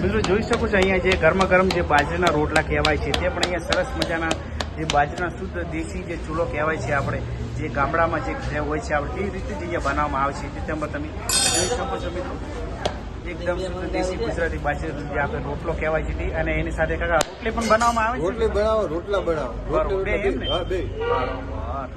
મિત્રો જોઈ શકો છો અહીંયા જે ગરમા ગરમ જે બાજરાના રોટલા કહેવાય છે તે પણ અહીંયા સરસ મજાના જે બાજરાના શુદ્ધ દેશી જે ચૂલો કહેવાય છે આપણે જે ગામડામાં જે હોય છે આપણે તે રીતે જ અહીંયા બનાવવામાં આવે છે તે તમે જોઈ શકો છો મિત્રો એકદમ શુદ્ધ દેશી ગુજરાતી બાજરાનો જે આપણે રોટલો કહેવાય છે તે અને એની સાથે કાકા રોટલી પણ બનાવવામાં આવે છે. રોટલા બનાવો. બરોબર બે એમ ને? હા બે. બરોબર.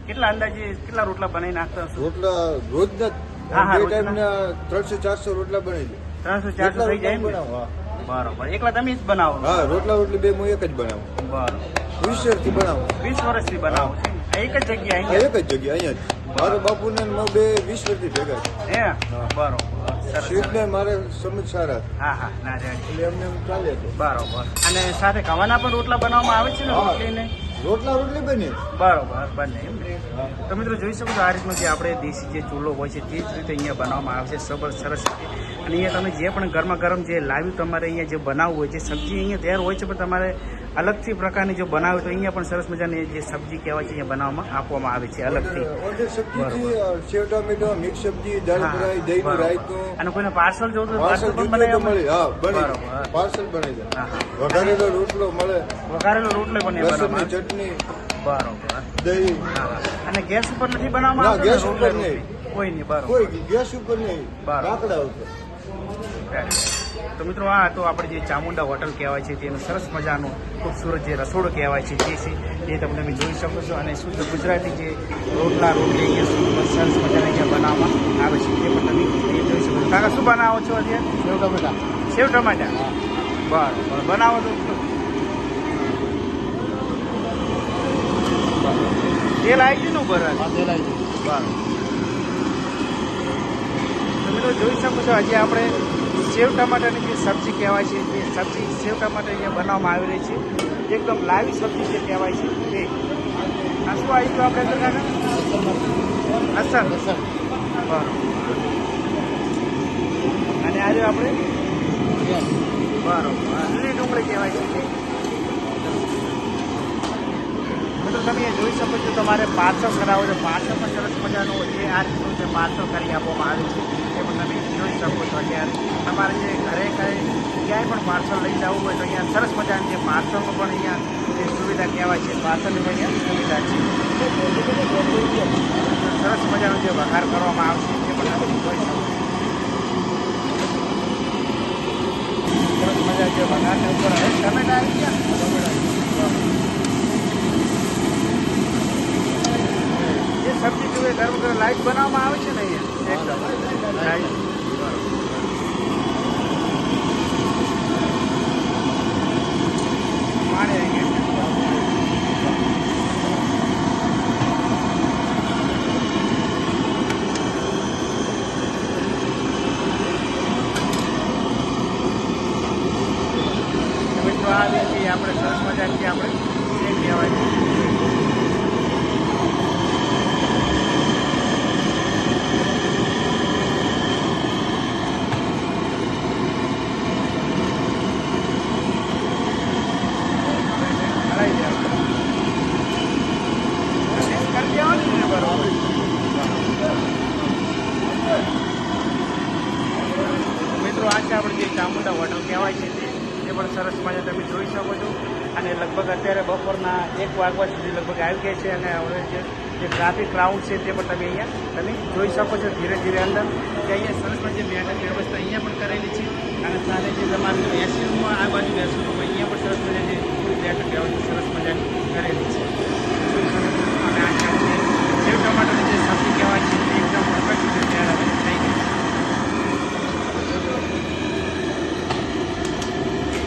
કેટલા અંદાજે કેટલા રોટલા બનાવી નાખતા હશો? રોટલા રોજના હા, બે ટાઈમના 300-400 રોટલા બનાવી દે. 300-400 થઈ જાય એમ ને? બનાવો. હા બરોબર. એકલા તમે જ બનાવો? હા રોટલી બે હું એક જ બનાવું. બરોબર. 20 વર્ષથી બનાવું. 20 વર્ષથી બનાવો છો? એક જ જગ્યાએ હા, એક જ જગ્યા અહીંયા જ. મારા બાપુને ને બે 20 વર્ષથી ભેગા છે. હે બરોબર. સરસ. શેઠને મારે સમજ સારા હા હા ના રે એટલે એમને એમ ચાલે છે. બરોબર. અને સાથે ખાવાના પણ રોટલા બનાવવામાં આવે છે ને હા. રોટલીને? રોટલી બને. બરોબર બંને એમ ને? તો મિત્રો જોઈ શકો છો આ રીતનો જે આપણે દેશી જે ચૂલો હોય છે તે જ રીતે અહીંયા બનાવવામાં આવે છે સરસ રીતે. અને અહીંયા તમે જે પણ ગરમા ગરમ જે લાવ્યું તમારે અહીંયા જે બનાવવું હોય છે સબ્જી અહીંયા તૈયાર હોય છે પણ તમારે અલગથી પ્રકારની જો બનાવે તો અહીંયા પણ સરસ મજાની જે સબ્જી કહેવાય છે અહીંયા બનાવવામાં આપવામાં આવે છે અલગથી. ઓર્ડર સબ્જી સેવ ટમેટો મિક્સ સબ્જી દાળ ફ્રાય દહીંનું રાયતું અને કોઈને પાર્સલ જોતું હોય પાર્સલ પણ મળે. બનાવી હા બને. બરોબર. પાર્સલ બને છે. હા હા. વઘારેલો રોટલો મળે. વઘારેલો રોટલો પણ એ લસણની બનાવવામાં ચટણી બરોબર. દહીં. હા હા. અને ગેસ ઉપર નથી બનાવવામાં ના, આવતું ગેસ ને ઉપર રોટલા નહીં. રોટલી? કોઈ નહીં. બરોબર. કોઈ ગેસ ઉપર નહીં. બરાબર. લાકડા ઉપર. તો મિત્રો આ તો આપણે જે ચામુંડા હોટલ કહેવાય છે તેનું સરસ મજાનું ખૂબસૂરત જે રસોડું કહેવાય છે તે છે તે તમે જોઈ શકો છો. અને શુદ્ધ ગુજરાતી જે રોટલા રોટલી અહીંયા સરસ મજાના અહીંયા બનાવવામાં આવે છે તે પણ તમે જોઈ શકો છો. કાકા શું બનાવો છો અત્યારે? સેવ ટમેટા. સેવ ટમાટા. બરાબર. બનાવો તો તેલ આવી ગયું ને ઉપર? તેલ આવી બરાબર. તો મિત્રો જોઈ શકો છો હજી આપણે સેવ ટમાટાની જે સબ્જી કહેવાય છે તે સબ્જી સેવ ટમાટા અહીંયા બનાવવામાં આવી રહી છે એકદમ લાવી સબ્જી જે કહેવાય છે તે. આ શું આવી ગયું આપણે અંદર કાકા? અસર. બરાબર. અને આજે આપણે બરાબર લીલી ડુંગળી કહેવાય છે તે. મિત્રો તમે એ જોઈ શકો છો તમારે પાર્સલ કરાવો છો પાર્સલ પણ સરસ મજાનું જે આ રીતનું જે પાર્સલ કરી આપવામાં આવે છે એ પણ તમે જોઈ શકો છો. અત્યારે તમારે જે ઘરે ક્યાંય પણ પાર્સલ લઈ જવું હોય તો અહીંયા સરસ મજાની જે પાર્સલમાં પણ અહીંયા જે સુવિધા કહેવાય છે પાર્સલની પણ અહીંયા સુવિધા છે. સરસ મજાનો જે વઘાર કરવામાં આવશે તે પણ તમે જોઈ શકો છો. સરસ મજા જે વઘારની ઉપર હવે ટમેટા આવી ગયા. જે સબ્જી જોઈએ ગરમ ગરમ લાઈટ બનાવવામાં આવે છે ને અહીંયા એકદમ લાઈટ. પાણી આવી ગયા. મિત્રો આ રીતે આપણે સરસ મજાની આપણે એ કહેવાય છે. મિત્રો આ છે આપણે જે ચામુંડા હોટલ કહેવાય છે તે પણ સરસ મજા તમે જોઈ શકો છો. અને લગભગ અત્યારે બપોરના 1 વાગ્યા સુધી લગભગ આવી ગયા છે. અને હવે જે ટ્રાફિક ક્રાઉડ છે તે પણ તમે અહીંયા તમે જોઈ શકો છો ધીરે ધીરે અંદર કે અહીંયા સરસ મજાની બેઠક વ્યવસ્થા અહીંયા પણ કરેલી છે. અને સાથે જે તમારે એસીમાં આ બાજુ બેસવું